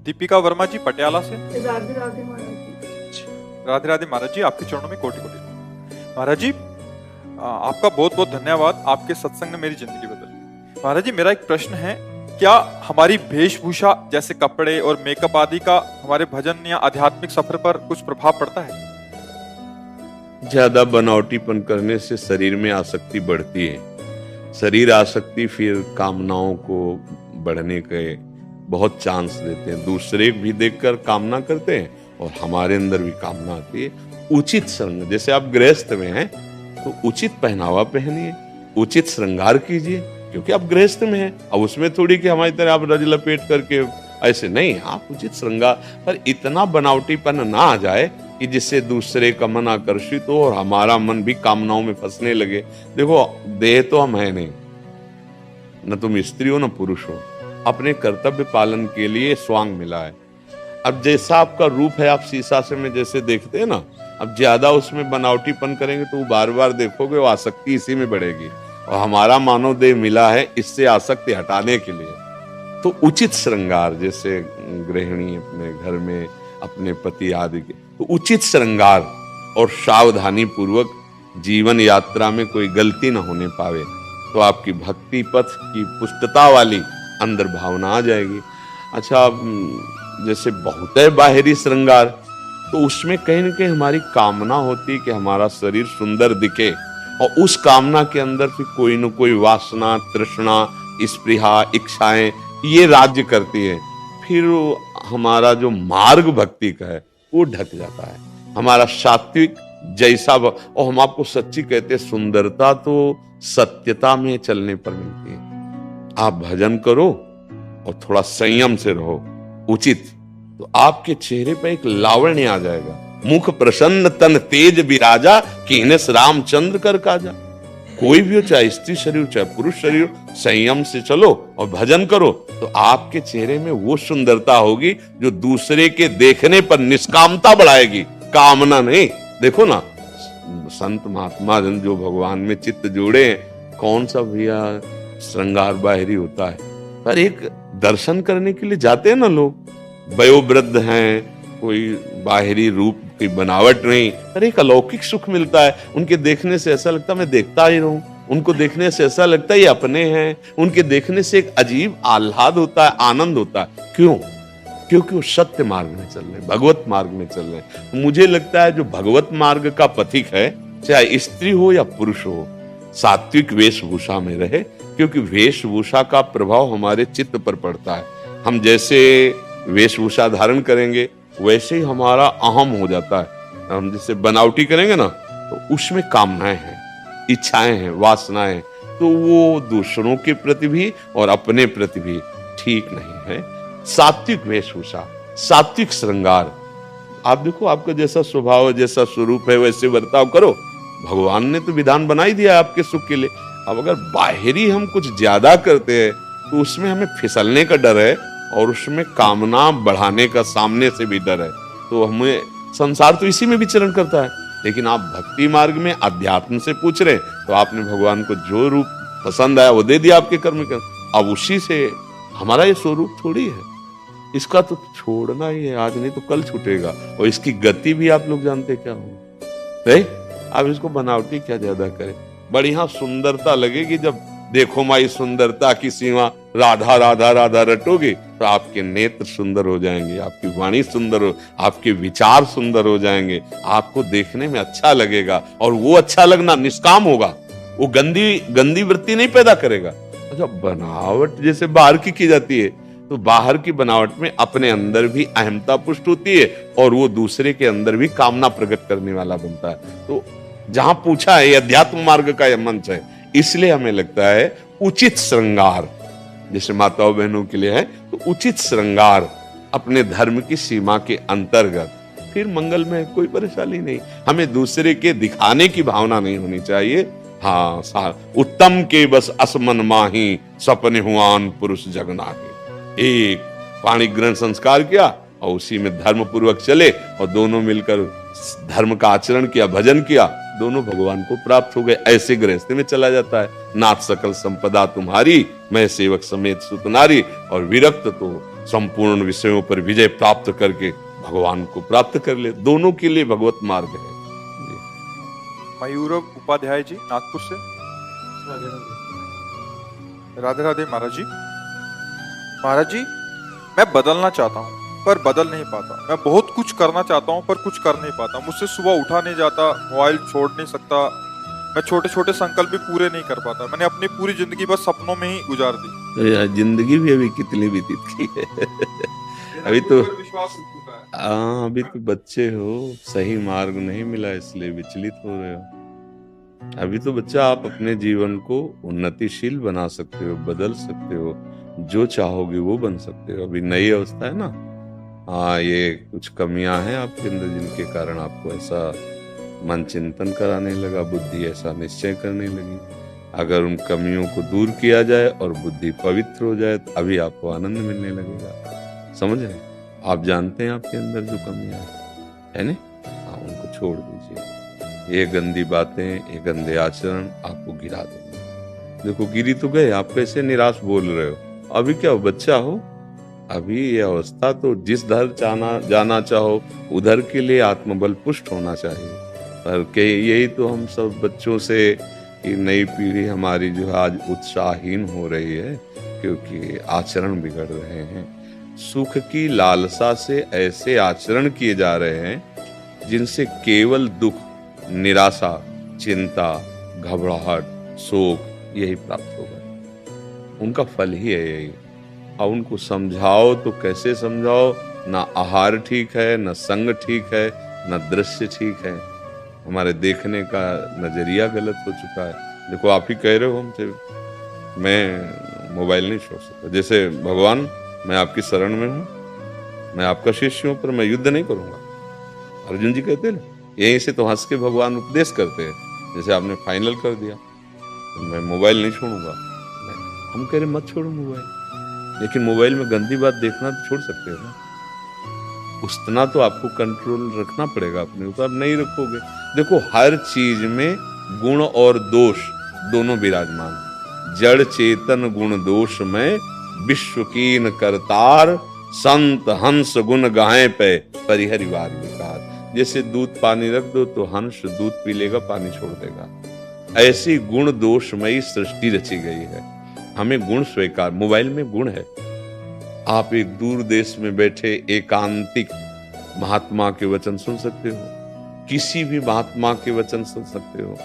दीपिका वर्मा जी पटियाला से। राधे राधे महाराज जी। राधे राधे महाराज जी, आपके चरणों में कोटि कोटि। महाराज जी आपका बहुत बहुत धन्यवाद, आपके सत्संग ने मेरी जिंदगी बदली। महाराज जी मेरा एक प्रश्न है, क्या हमारी वेशभूषा जैसे कपड़े और मेकअप आदि का हमारे भजन या आध्यात्मिक सफर पर कुछ प्रभाव पड़ता है? ज्यादा बनावटीपन करने से शरीर में आसक्ति बढ़ती है। शरीर आसक्ति फिर कामनाओं को बढ़ने के बहुत चांस देते हैं। दूसरे भी देखकर कामना करते हैं और हमारे अंदर भी कामना आती है। उचित श्रृंगार, जैसे आप गृहस्थ में हैं तो उचित पहनावा पहनिए, उचित श्रृंगार कीजिए, क्योंकि आप गृहस्थ में हैं। अब उसमें थोड़ी कि हमारी तरह आप रज लपेट करके ऐसे नहीं, आप उचित श्रृंगार, पर इतना बनावटीपन ना आ जाए कि जिससे दूसरे का मन आकर्षित हो और हमारा मन भी कामनाओं में फंसने लगे। देखो, देह तो हम है नहीं, न तुम स्त्री हो न पुरुष हो, अपने कर्तव्य पालन के लिए स्वांग मिला है। अब जैसा आपका रूप है, आप शीशा से में जैसे देखते हैं ना, अब ज्यादा उसमें बनावटीपन करेंगे तो बार बार देखोगे, वो आसक्ति इसी में बढ़ेगी। और हमारा मानव देह मिला है इससे आसक्ति हटाने के लिए। तो उचित श्रृंगार, जैसे गृहिणी अपने घर में अपने पति आदि के, तो उचित श्रृंगार और सावधानी पूर्वक जीवन यात्रा में कोई गलती न होने पावे, तो आपकी भक्ति पथ की पुष्टता वाली अंदर भावना आ जाएगी। अच्छा, जैसे बहुत है बाहरी श्रृंगार, तो उसमें कहीं ना कहीं हमारी कामना होती है कि हमारा शरीर सुंदर दिखे, और उस कामना के अंदर फिर कोई न कोई वासना, तृष्णा, स्पृहा, इच्छाएं ये राज्य करती है। फिर हमारा जो मार्ग भक्ति का है वो ढक जाता है। हमारा सात्विक जैसा और हम आपको सच्ची कहते हैं, सुंदरता तो सत्यता में चलने पर मिलती है। आप भजन करो और थोड़ा संयम से रहो उचित, तो आपके चेहरे पर एक लावण्य आ जाएगा। मुख प्रसन्न तन तेज विराजा, कीनस रामचंद्र कर काजा। कोई भी हो, चाहे स्त्री शरीर चाहे पुरुष शरीर, संयम से चलो और भजन करो, तो आपके चेहरे में वो सुंदरता होगी जो दूसरे के देखने पर निष्कामता बढ़ाएगी, कामना नहीं। देखो ना, संत महात्मा जन जो भगवान में चित्त जोड़े हैं, कौन सा भैया श्रृंगार बाहरी होता है, पर एक दर्शन करने के लिए जाते हैं ना लोग, वयोवृद्ध हैं, कोई बाहरी रूप की बनावट नहीं, पर एक अलौकिक सुख मिलता है। उनके देखने से ऐसा लगता है मैं देखता ही रहूं, उनको देखने से ऐसा लगता है ये अपने हैं, उनके देखने से एक अजीब आह्लाद होता है, आनंद होता है। क्यों? क्योंकि वो सत्य मार्ग में चल रहे, भगवत मार्ग में चल रहे। मुझे लगता है जो भगवत मार्ग का पथिक है, चाहे स्त्री हो या पुरुष हो, सात्विक वेशभूषा में रहे, क्योंकि वेशभूषा का प्रभाव हमारे चित्त पर पड़ता है। हम जैसे वेशभूषा धारण करेंगे वैसे ही हमारा अहम हो जाता है। हम जैसे बनावटी करेंगे ना, तो उसमें कामनाएं हैं, इच्छाएं हैं, वासनाएं, तो वो दूसरों के प्रति भी और अपने प्रति भी ठीक नहीं है। सात्विक वेशभूषा, सात्विक श्रृंगार, आप देखो आपका जैसा स्वभाव, जैसा स्वरूप है वैसे बर्ताव करो। भगवान ने तो विधान बना ही दिया है आपके सुख के लिए। अब अगर बाहरी हम कुछ ज्यादा करते हैं तो उसमें हमें फिसलने का डर है और उसमें कामना बढ़ाने का सामने से भी डर है। तो हमें संसार तो इसी में विचरण करता है। लेकिन आप भक्ति मार्ग में अध्यात्म से पूछ रहे, तो आपने भगवान को जो रूप पसंद आया वो दे दिया आपके कर्म के। अब उसी से हमारा ये स्वरूप थोड़ी है, इसका तो छोड़ना ही है, आज नहीं तो कल छूटेगा। और इसकी गति भी आप लोग जानते क्या हो, आप इसको बनावटी क्या ज्यादा करें। बढ़िया सुंदरता लगेगी जब देखो माई सुंदरता की सीमा, राधा राधा राधा रटोगे तो आपके नेत्र सुंदर हो जाएंगे, आपकी वाणी सुंदर हो, आपके विचार सुंदर हो जाएंगे, आपको देखने में अच्छा लगेगा। और वो अच्छा लगना निष्काम होगा, वो गंदी वृत्ति नहीं पैदा करेगा। अच्छा, बनावट जैसे बाहर की जाती है, तो बाहर की बनावट में अपने अंदर भी अहमता पुष्ट होती है और वो दूसरे के अंदर भी कामना प्रकट करने वाला बनता है। तो जहां पूछा है, अध्यात्म मार्ग का यह मंच है, इसलिए हमें लगता है उचित श्रृंगार जैसे माताओं बहनों के लिए है, तो उचित श्रृंगार अपने धर्म की सीमा के अंतर्गत, फिर मंगल में कोई परेशानी नहीं। हमें दूसरे के दिखाने की भावना नहीं होनी चाहिए। हाँ, उत्तम के बस असमन माही, सपने हुआन पुरुष जगनाही। एक पाणी ग्रहण संस्कार किया और उसी में धर्म पूर्वक चले और दोनों मिलकर धर्म का आचरण किया, भजन किया, दोनों भगवान को प्राप्त हो गए। ऐसे गृहस्थी में चला जाता है। नाथ सकल संपदा तुम्हारी, मैं सेवक समेत सुत नारी, और विरक्त तो संपूर्ण विषयों पर विजय प्राप्त करके भगवान को प्राप्त कर ले। दोनों के लिए भगवत मार्ग है जी। मयूरव उपाध्याय जी नागपुर से। राधे राधे महाराज जी। महाराज जी, मैं बदलना चाहता हूँ पर बदल नहीं पाता। मैं बहुत कुछ करना चाहता हूँ पर कुछ कर नहीं पाता। मुझसे सुबह उठा नहीं जाता, मोबाइल छोड़ नहीं सकता। मैं छोटे छोटे संकल्प भी पूरे नहीं कर पाता। मैंने अपनी पूरी जिंदगी बस सपनों में ही गुजार दी। तो यार जिंदगी भी अभी कितनी व्यतीत की है अभी तो विश्वास उठ चुका है। हाँ, अभी तो बच्चे हो, सही मार्ग नहीं मिला इसलिए विचलित हो रहे हो। अभी तो बच्चा, आप अपने जीवन को उन्नतिशील बना सकते हो, बदल सकते हो, जो चाहोगे वो बन सकते हो। अभी नई अवस्था है ना। हाँ, ये कुछ कमियां हैं आपके अंदर जिनके कारण आपको ऐसा मन चिंतन कराने लगा, बुद्धि ऐसा निश्चय करने लगी। अगर उन कमियों को दूर किया जाए और बुद्धि पवित्र हो जाए तो अभी आपको आनंद मिलने लगेगा। समझ रहे? आप जानते हैं आपके अंदर जो कमियां है ना, हाँ, उनको छोड़ दीजिए। ये गंदी बातें, ये गंदे आचरण आपको गिरा देंगे। देखो, गिरी तो गए, आप कैसे निराश बोल रहे हो? अभी क्या हो, बच्चा हो। अभी ये अवस्था तो जिस दर जाना चाहो उधर के लिए आत्मबल पुष्ट होना चाहिए। पर यही तो हम सब बच्चों से, कि नई पीढ़ी हमारी जो है आज उत्साहहीन हो रही है क्योंकि आचरण बिगड़ रहे हैं। सुख की लालसा से ऐसे आचरण किए जा रहे हैं जिनसे केवल दुख, निराशा, चिंता, घबराहट, शोक यही प्राप्त होगा। उनका फल ही है यही। अब उनको समझाओ तो कैसे समझाओ? ना आहार ठीक है, ना संग ठीक है, ना दृश्य ठीक है। हमारे देखने का नजरिया गलत हो चुका है। देखो, आप ही कह रहे हो हमसे, मैं मोबाइल नहीं छोड़ सकता। जैसे भगवान, मैं आपकी शरण में हूँ, मैं आपका शिष्य हूँ, पर मैं युद्ध नहीं करूंगा। अर्जुन जी कहते हैं, यहीं से तो हंस के भगवान उपदेश करते हैं। जैसे आपने फाइनल कर दिया, तो मैं मोबाइल नहीं छोड़ूंगा। हम कह रहे मत छोड़ो मोबाइल, लेकिन मोबाइल में गंदी बात देखना तो छोड़ सकते हो ना। उतना तो आपको कंट्रोल रखना पड़ेगा अपने ऊपर। आप नहीं रखोगे, देखो हर चीज में गुण और दोष दोनों विराजमान। जड़ चेतन गुण दोष में विश्व कीन करतार, संत हंस गुण गाए पे परिहरिवार विकार। जैसे दूध पानी रख दो तो हंस दूध पी लेगा, पानी छोड़ देगा। ऐसी गुण दोषमयी सृष्टि रची गई है। हमें गुण स्वीकार, मोबाइल में गुण है। आप एक दूर देश में बैठे एकांतिक महात्मा के वचन सुन सकते हो, किसी भी महात्मा के वचन सुन सकते हो,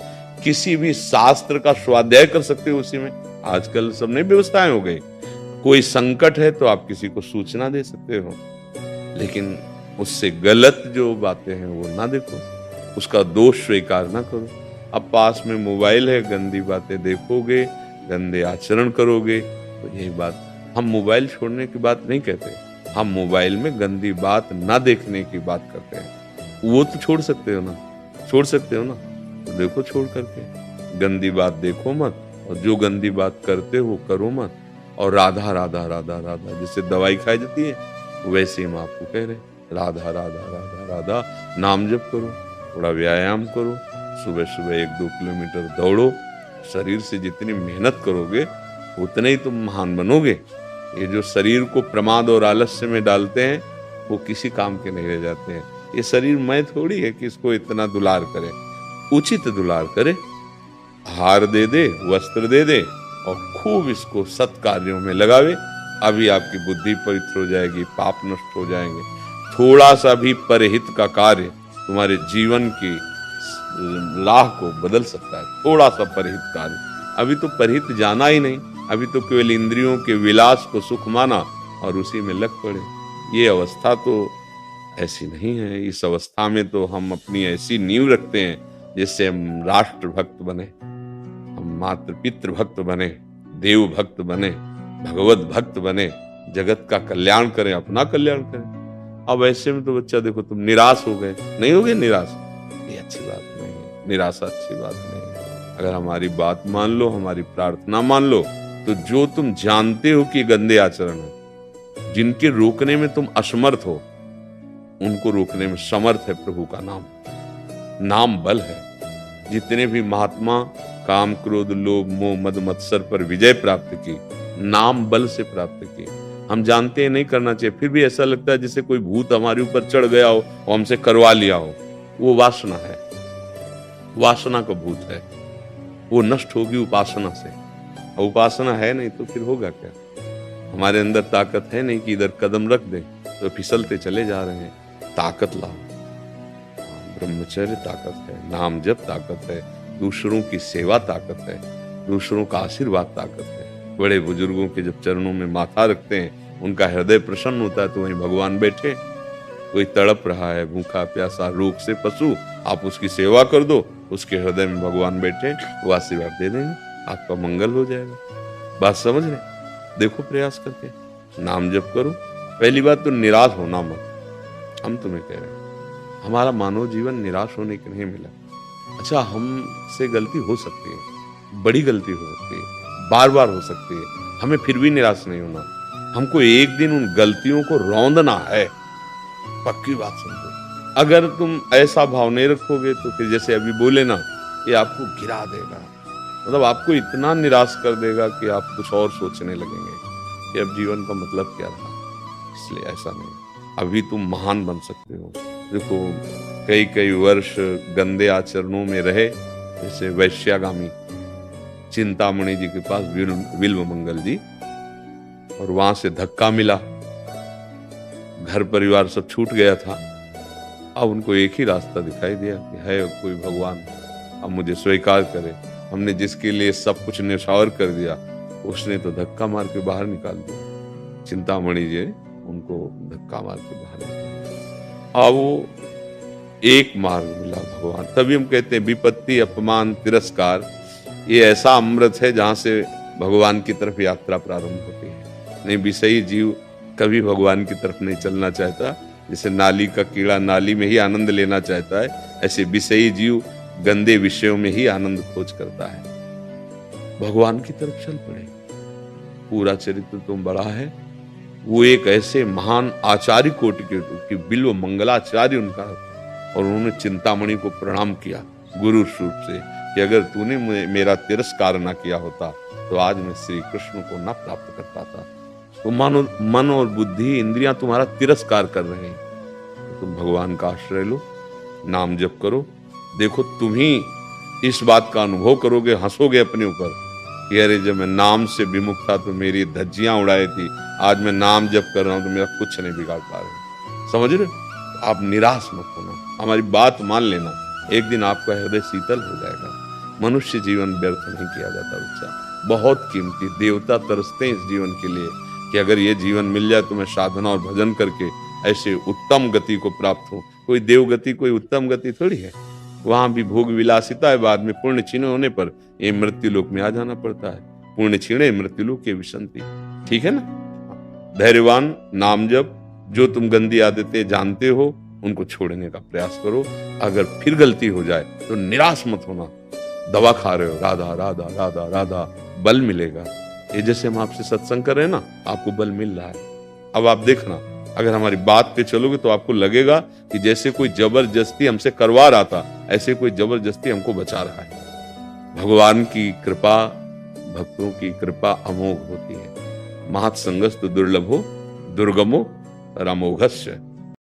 किसी भी शास्त्र का स्वाध्याय कर सकते हो उसी में। आजकल सब नई व्यवस्थाएं हो गई। कोई संकट है तो आप किसी को सूचना दे सकते हो, लेकिन उससे गलत जो बातें हैं वो ना देखो, उसका दोष स्वीकार ना करो। अब पास में मोबाइल है, गंदी बातें देखोगे, गंदे आचरण करोगे, तो यही बात। हम मोबाइल छोड़ने की बात नहीं कहते, हम मोबाइल में गंदी बात ना देखने की बात करते हैं। वो तो छोड़ सकते हो ना, छोड़ सकते हो ना, तो देखो छोड़ करके। गंदी बात देखो मत, और जो गंदी बात करते हो करो मत। और राधा राधा राधा राधा, जैसे दवाई खाई जाती है वैसे हम आपको कह रहे, राधा राधा राधा राधा नाम जप करो, थोड़ा व्यायाम करो, सुबह सुबह 1-2 किलोमीटर दौड़ो। शरीर से जितनी मेहनत करोगे उतने ही तुम महान बनोगे। ये जो शरीर को प्रमाद और आलस्य में डालते हैं वो किसी काम के नहीं रह जाते हैं। ये शरीर मैं थोड़ी है कि इसको इतना दुलार करे, उचित दुलार करे, आहार दे दे, वस्त्र दे दे और खूब इसको सत्कार्यों में लगावे। अभी आपकी बुद्धि पवित्र हो जाएगी, पाप नष्ट हो जाएंगे। थोड़ा सा भी परहित का कार्य तुम्हारे जीवन की लाह को बदल सकता है। थोड़ा सा परहित कार्य, अभी तो परहित जाना ही नहीं, अभी तो केवल इंद्रियों के विलास को सुख माना और उसी में लग पड़े। ये अवस्था तो ऐसी नहीं है। इस अवस्था में तो हम अपनी ऐसी नींव रखते हैं जिससे हम राष्ट्र भक्त बने, हम मातृ पितृ भक्त बने, देव भक्त बने, भगवत भक्त बने, जगत का कल्याण करें, अपना कल्याण करें। अब ऐसे में तो बच्चा देखो, तुम निराश हो गए, नहीं हो गए निराश, ये अच्छी बात नहीं है, निराशा अच्छी बात नहीं है। अगर हमारी बात मान लो, हमारी प्रार्थना मान लो, तो जो तुम जानते हो कि गंदे आचरण है, जिनके रोकने में तुम असमर्थ हो, उनको रोकने में समर्थ है प्रभु का नाम। नाम बल है। जितने भी महात्मा काम क्रोध लोभ मोह मद मत्सर पर विजय प्राप्त की, नाम बल से प्राप्त की। हम जानते हैं नहीं करना चाहिए, फिर भी ऐसा लगता है जैसे कोई भूत हमारे ऊपर चढ़ गया हो और हमसे करवा लिया हो। वो वासना है, वासना का भूत है, वो नष्ट होगी उपासना से। और उपासना है नहीं तो फिर होगा क्या? हमारे अंदर ताकत है नहीं कि इधर कदम रख दे तो फिसलते चले जा रहे हैं। ताकत लाओ, ब्रह्मचर्य ताकत है, नाम जप ताकत है, दूसरों की सेवा ताकत है, दूसरों का आशीर्वाद ताकत है। बड़े बुजुर्गों के जब चरणों में माथा रखते हैं, उनका हृदय प्रसन्न होता है, तो वहीं भगवान बैठे। कोई तड़प रहा है, भूखा प्यासा, रोग से पशु, आप उसकी सेवा कर दो, उसके हृदय में भगवान बैठे, वो आशीर्वाद दे देंगे, आपका मंगल हो जाएगा। बात समझ रहे? देखो प्रयास करके नाम जप करो। पहली बात तो निराश होना मत। हम तुम्हें कह रहे हैं, हमारा मानव जीवन निराश होने के नहीं मिला। अच्छा, हमसे गलती हो सकती है, बड़ी गलती हो सकती है, बार बार हो सकती है, हमें फिर भी निराश नहीं होना। हमको एक दिन उन गलतियों को रौंदना है, पक्की बात समझो। अगर तुम ऐसा भाव नहीं रखोगे तो फिर जैसे अभी बोले ना, ये आपको गिरा देगा, मतलब आपको इतना निराश कर देगा कि आप कुछ और सोचने लगेंगे कि अब जीवन का मतलब क्या रहा। इसलिए ऐसा नहीं, अभी तुम महान बन सकते हो। देखो, कई कई वर्ष गंदे आचरणों में रहे, जैसे वैश्यागामी चिंतामणि जी के पास विल्व मंगल जी, और वहां से धक्का मिला, घर परिवार सब छूट गया था। अब उनको एक ही रास्ता दिखाई दिया कि है कोई भगवान, अब मुझे स्वीकार करे। हमने जिसके लिए सब कुछ न्यौछावर कर दिया, उसने तो धक्का मार के बाहर निकाल दिया। चिंतामणि जी उनको धक्का मार के बाहर निकाल। अब वो एक मार्ग मिला भगवान। तभी हम कहते हैं विपत्ति, अपमान, तिरस्कार, ये ऐसा अमृत है जहां से भगवान की तरफ यात्रा प्रारंभ होती है। नहीं, विषयी जीव कभी भगवान की तरफ नहीं चलना चाहता। जैसे नाली का कीड़ा नाली में ही आनंद लेना चाहता है, ऐसे विषयी जीव गंदे विषयों में ही आनंद खोज करता है। भगवान की तरफ चल पड़े। पूरा चरित्र तुम बड़ा है। वो एक ऐसे महान आचार्य कोटि के बिल्व मंगलाचार्य उनका, और उन्होंने चिंतामणि को प्रणाम किया गुरु रूप से कि अगर तूने मेरा तिरस्कार ना किया होता तो आज मैं श्री कृष्ण को ना प्राप्त कर पाता। तो मन और बुद्धि, इंद्रियां तुम्हारा तिरस्कार कर रहे हैं, तो तुम भगवान का आश्रय लो, नाम जप करो। देखो, तुम ही इस बात का अनुभव करोगे, हंसोगे अपने ऊपर कि अरे जब मैं नाम से विमुख था तो मेरी धज्जियां उड़ाई थी, आज मैं नाम जप कर रहा हूं तो मेरा कुछ नहीं बिगाड़ पा रहे। समझ रहे? आप निराश मत होना, हमारी बात मान लेना, एक दिन आपका हृदय शीतल हो जाएगा। मनुष्य जीवन व्यर्थ नहीं किया जाता बच्चा, बहुत कीमती। देवता तरसते हैं इस जीवन के लिए कि अगर ये जीवन मिल जाए तो मैं साधना और भजन करके ऐसे उत्तम गति को प्राप्त हो। कोई देव गति, कोई उत्तम गति थोड़ी है। वहां भी भोग विलासिता है, बाद में पुण्य क्षीण होने पर ये मृत्यु लोक में आ जाना पड़ता है। पुण्य क्षीणे मृत्यु लोक के विशंति। ठीक है ना? धैर्यवान, नाम जप, जो तुम गंदी आदतें जानते हो उनको छोड़ने का प्रयास करो। अगर फिर गलती हो जाए तो निराश मत होना। दवा खा रहे हो, राधा राधा राधा राधा, बल मिलेगा। ये जैसे हम आपसे सत्संग कर रहे हैं ना, आपको बल मिल रहा है। अब आप देखना, अगर हमारी बात पे चलोगे तो आपको लगेगा कि जैसे कोई जबरदस्ती हमसे करवा रहा था, ऐसे कोई जबरदस्ती हमको बचा रहा है। भगवान की कृपा, भक्तों की कृपा अमोघ होती है। महत्संगस्तु दुर्लभो दुर्गमो रामोघस्य।